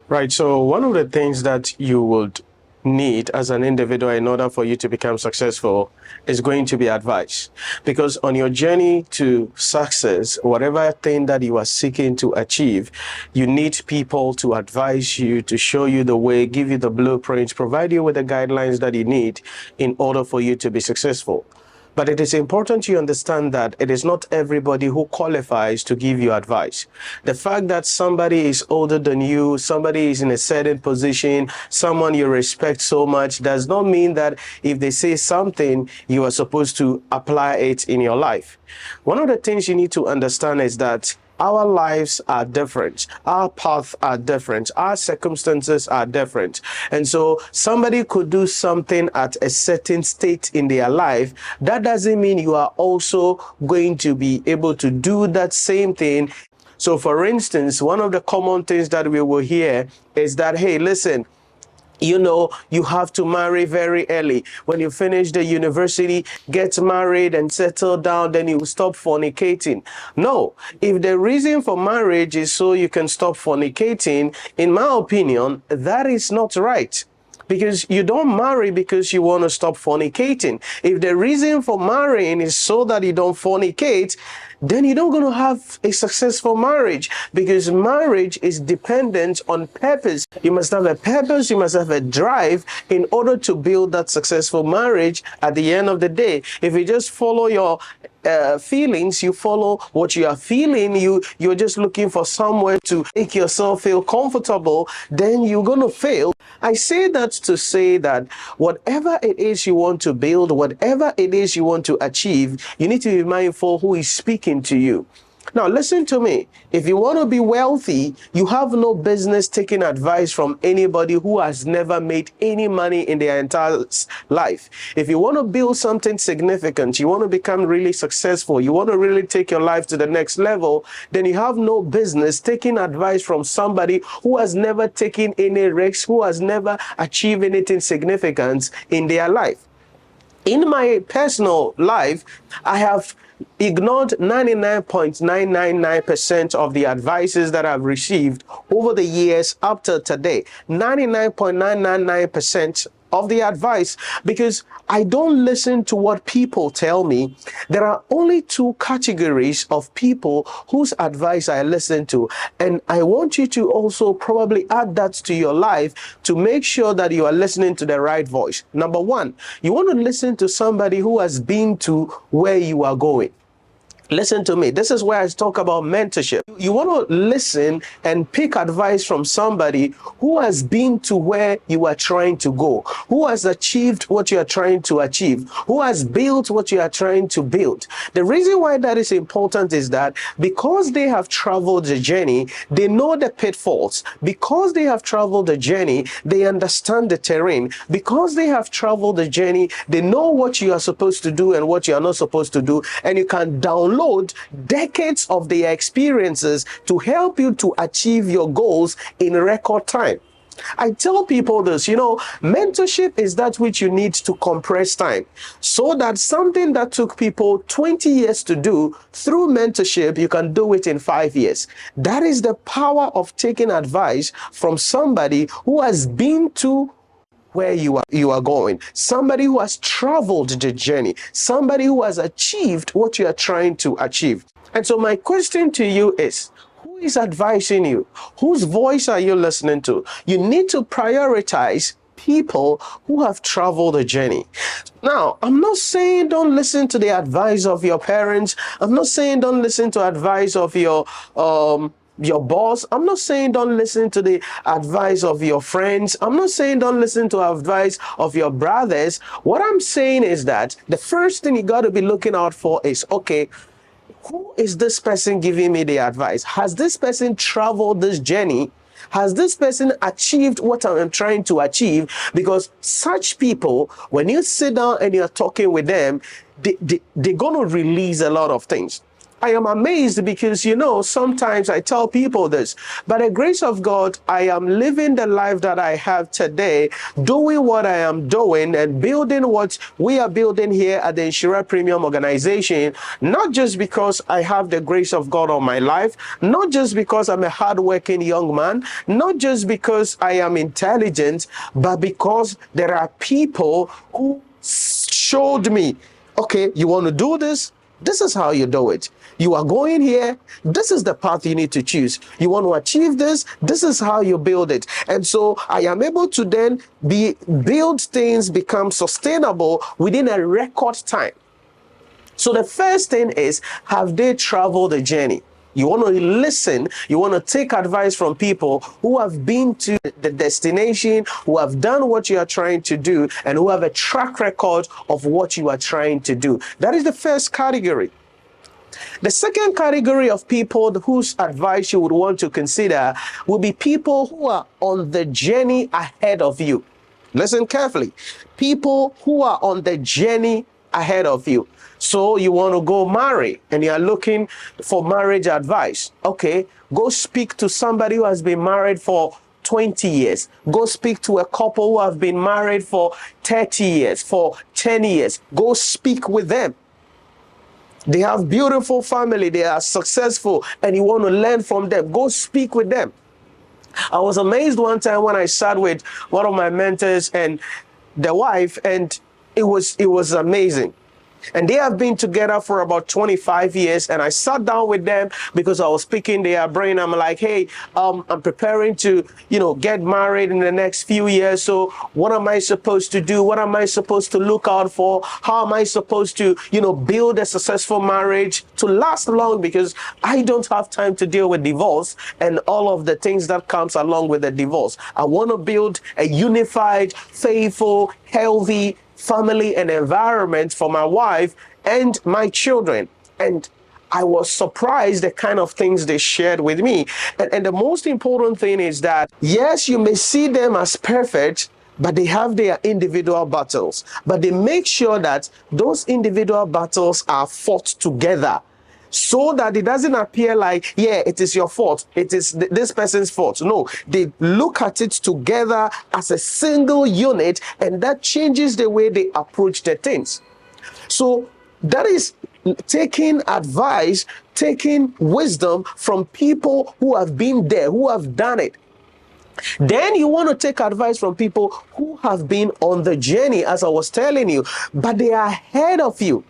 Right. So one of the things that you would need as an individual in order for you to become successful is going to be advice. Because on your journey to success, whatever thing that you are seeking to achieve, you need people to advise you, to show you the way, give you the blueprints, provide you with the guidelines that you need in order for you to be successful. But it is important you understand that it is not everybody who qualifies to give you advice. The fact that somebody is older than you, somebody is in a certain position, someone you respect so much, does not mean that if they say something, you are supposed to apply it in your life. One of the things you need to understand is that our lives are different. Our paths are different. Our circumstances are different. And so somebody could do something at a certain state in their life. That doesn't mean you are also going to be able to do that same thing. So for instance, one of the common things that we will hear is that, hey, listen, you have to marry very early. When you finish the university, get married and settle down, then you stop fornicating. No, if the reason for marriage is so you can stop fornicating, in my opinion, that is not right. Because you don't marry because you want to stop fornicating. If the reason for marrying is so that you don't fornicate, then you're not going to have a successful marriage, because marriage is dependent on purpose. You must have a purpose, you must have a drive in order to build that successful marriage at the end of the day. If you just follow your feelings, you follow what you are feeling, you're just looking for somewhere to make yourself feel comfortable, then you're going to fail. I say that to say that whatever it is you want to build, whatever it is you want to achieve, you need to be mindful who is speaking to you. Now, listen to me. If you want to be wealthy, you have no business taking advice from anybody who has never made any money in their entire life. If you want to build something significant, you want to become really successful, you want to really take your life to the next level, then you have no business taking advice from somebody who has never taken any risks, who has never achieved anything significant in their life. In my personal life, I have ignored 99.999% of the advices that I've received over the years up to today. 99.999% of the advice, because I don't listen to what people tell me. There are only two categories of people whose advice I listen to, and I want you to also probably add that to your life to make sure that you are listening to the right voice. Number one, you want to listen to somebody who has been to where you are going. Listen to me. This is where I talk about mentorship. You want to listen and pick advice from somebody who has been to where you are trying to go, who has achieved what you are trying to achieve, who has built what you are trying to build. The reason why that is important is that because they have traveled the journey, they know the pitfalls. Because they have traveled the journey, they understand the terrain. Because they have traveled the journey, they know what you are supposed to do and what you are not supposed to do, and you can download decades of their experiences to help you to achieve your goals in record time. I tell people this, mentorship is that which you need to compress time, so that something that took people 20 years to do, through mentorship, you can do it in 5 years. That is the power of taking advice from somebody who has been to where you are going, somebody who has traveled the journey, somebody who has achieved what you are trying to achieve. And so my question to you is, who is advising you? Whose voice are you listening to? You need to prioritize people who have traveled the journey. Now, I'm not saying don't listen to the advice of your parents. I'm not saying don't listen to advice of your boss. I'm not saying don't listen to the advice of your friends. I'm not saying don't listen to advice of your brothers. What I'm saying is that the first thing you got to be looking out for is, okay, who is this person giving me the advice? Has this person traveled this journey? Has this person achieved what I'm trying to achieve? Because such people, when you sit down and you're talking with them, they're going to release a lot of things. I am amazed because, you know, sometimes I tell people this, by the grace of God, I am living the life that I have today, doing what I am doing and building what we are building here at the Nhyira Premium organization, not just because I have the grace of God on my life, not just because I'm a hardworking young man, not just because I am intelligent, but because there are people who showed me, okay, you want to do this? This is how you do it. You are going here. This is the path you need to choose. You want to achieve this. This is how you build it. And so I am able to then build things become sustainable within a record time. So the first thing is, have they traveled the journey? You want to listen, you want to take advice from people who have been to the destination, who have done what you are trying to do, and who have a track record of what you are trying to do. That is the first category. The second category of people whose advice you would want to consider will be people who are on the journey ahead of you. Listen carefully. People who are on the journey ahead of you. So you want to go marry and you are looking for marriage advice. Okay, go speak to somebody who has been married for 20 years. Go speak to a couple who have been married for 30 years, for 10 years. Go speak with them. They have beautiful family, they are successful, and you want to learn from them. Go speak with them. I was amazed one time when I sat with one of my mentors and the wife, and it was amazing. And they have been together for about 25 years. And I sat down with them because I was picking their brain. I'm like, hey, I'm preparing to, get married in the next few years. So what am I supposed to do? What am I supposed to look out for? How am I supposed to, build a successful marriage to last long? Because I don't have time to deal with divorce and all of the things that comes along with the divorce. I want to build a unified, faithful, healthy family and environment for my wife and my children. And I was surprised the kind of things they shared with me. And the most important thing is that, yes, you may see them as perfect, but they have their individual battles. But they make sure that those individual battles are fought together, so that it doesn't appear like, yeah, it is your fault, it is this person's fault. No, they look at it together as a single unit, and that changes the way they approach the things. So that is taking advice, taking wisdom from people who have been there, who have done it. Then you want to take advice from people who have been on the journey, as I was telling you, but they are ahead of you.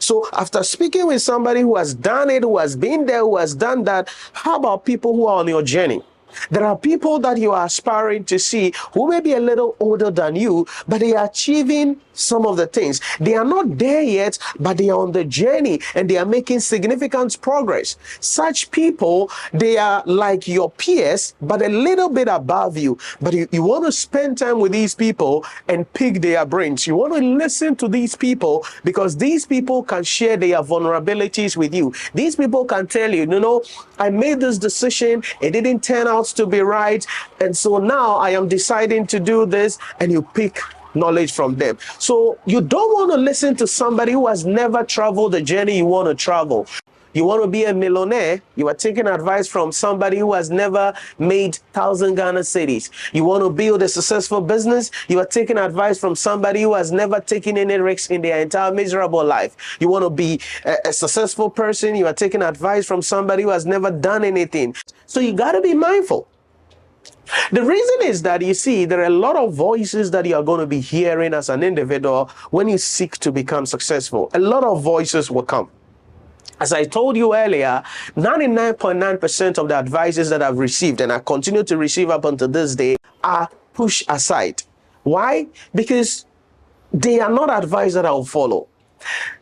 So after speaking with somebody who has done it, who has been there, who has done that, how about people who are on your journey? There are people that you are aspiring to see who may be a little older than you, but they are achieving some of the things. They are not there yet, but they are on the journey and they are making significant progress. Such people, they are like your peers, but a little bit above you. But you want to spend time with these people and pick their brains. You want to listen to these people because these people can share their vulnerabilities with you. These people can tell you, I made this decision, it didn't turn out to be right, and so now I am deciding to do this, and you pick knowledge from them. So you don't want to listen to somebody who has never traveled the journey you want to travel. You want to be a millionaire, you are taking advice from somebody who has never made 1,000 Ghana cedis. You want to build a successful business, you are taking advice from somebody who has never taken any risks in their entire miserable life. You want to be a successful person, you are taking advice from somebody who has never done anything. So you got to be mindful. The reason is that, you see, there are a lot of voices that you are going to be hearing as an individual when you seek to become successful. A lot of voices will come. As I told you earlier, 99.9% of the advices that I've received, and I continue to receive up until this day, are pushed aside. Why? Because they are not advice that I'll follow.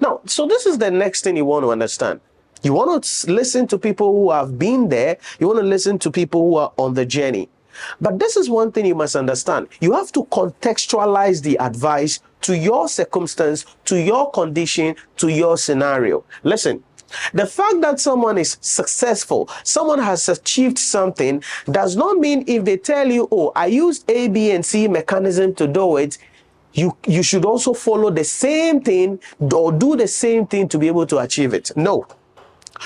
Now, so this is the next thing you want to understand. You want to listen to people who have been there. You want to listen to people who are on the journey. But this is one thing you must understand. You have to contextualize the advice to your circumstance, to your condition, to your scenario. Listen. The fact that someone is successful, someone has achieved something, does not mean if they tell you, oh, I used A, B, and C mechanism to do it, you should also follow the same thing or do the same thing to be able to achieve it. No.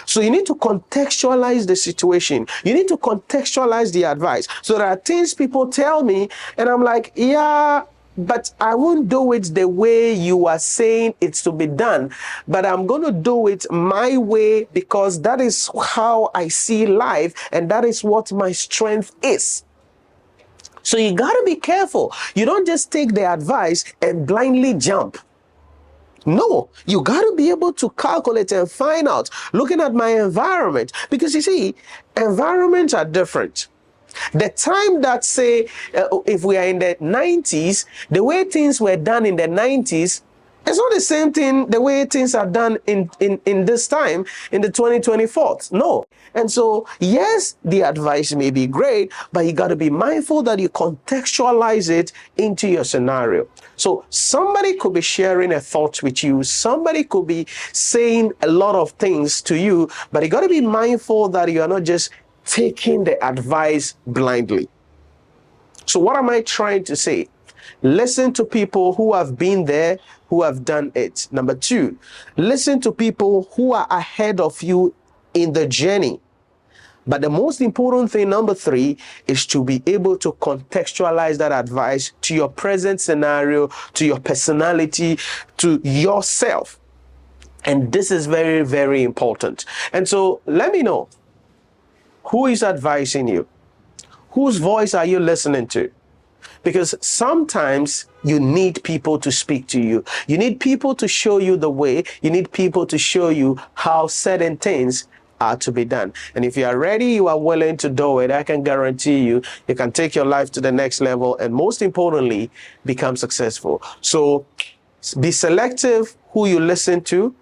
So you need to contextualize the situation. You need to contextualize the advice. So there are things people tell me and I'm like, yeah, but I won't do it the way you are saying it's to be done. But I'm going to do it my way because that is how I see life and that is what my strength is. So you got to be careful. You don't just take the advice and blindly jump. No, you got to be able to calculate and find out, looking at my environment, because you see, environments are different. The time that, say, if we are in the 90s, the way things were done in the 90s, it's not the same thing the way things are done in this time, in the 2024. No. And so, yes, the advice may be great, but you got to be mindful that you contextualize it into your scenario. So somebody could be sharing a thought with you. Somebody could be saying a lot of things to you, but you got to be mindful that you are not just taking the advice blindly. So what am I trying to say? Listen to people who have been there, who have done it. Number two, listen to people who are ahead of you in the journey. But the most important thing, number three, is to be able to contextualize that advice to your present scenario, to your personality, to yourself. And this is very, very important. And so let me know, who is advising you? Whose voice are you listening to? Because sometimes you need people to speak to you. You need people to show you the way. You need people to show you how certain things are to be done. And if you are ready, you are willing to do it, I can guarantee you, you can take your life to the next level and most importantly, become successful. So be selective who you listen to,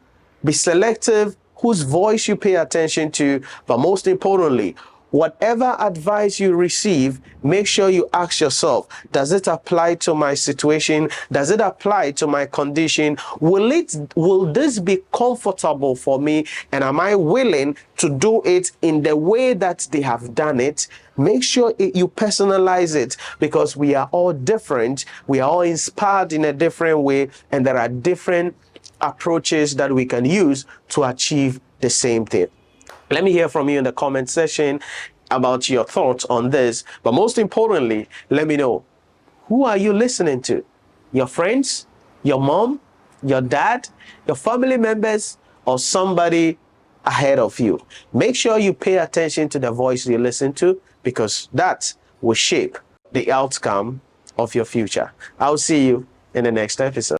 be selective whose voice you pay attention to, but most importantly, whatever advice you receive, make sure you ask yourself, does it apply to my situation? Does it apply to my condition? Will this be comfortable for me? And am I willing to do it in the way that they have done it? Make sure you personalize it, because we are all different. We are all inspired in a different way, and there are different approaches that we can use to achieve the same thing. Let me hear from you in the comment section about your thoughts on this. But most importantly, let me know, who are you listening to? Your friends, your mom, your dad, your family members, or somebody ahead of you? Make sure you pay attention to the voice you listen to, because that will shape the outcome of your future. I'll see you in the next episode.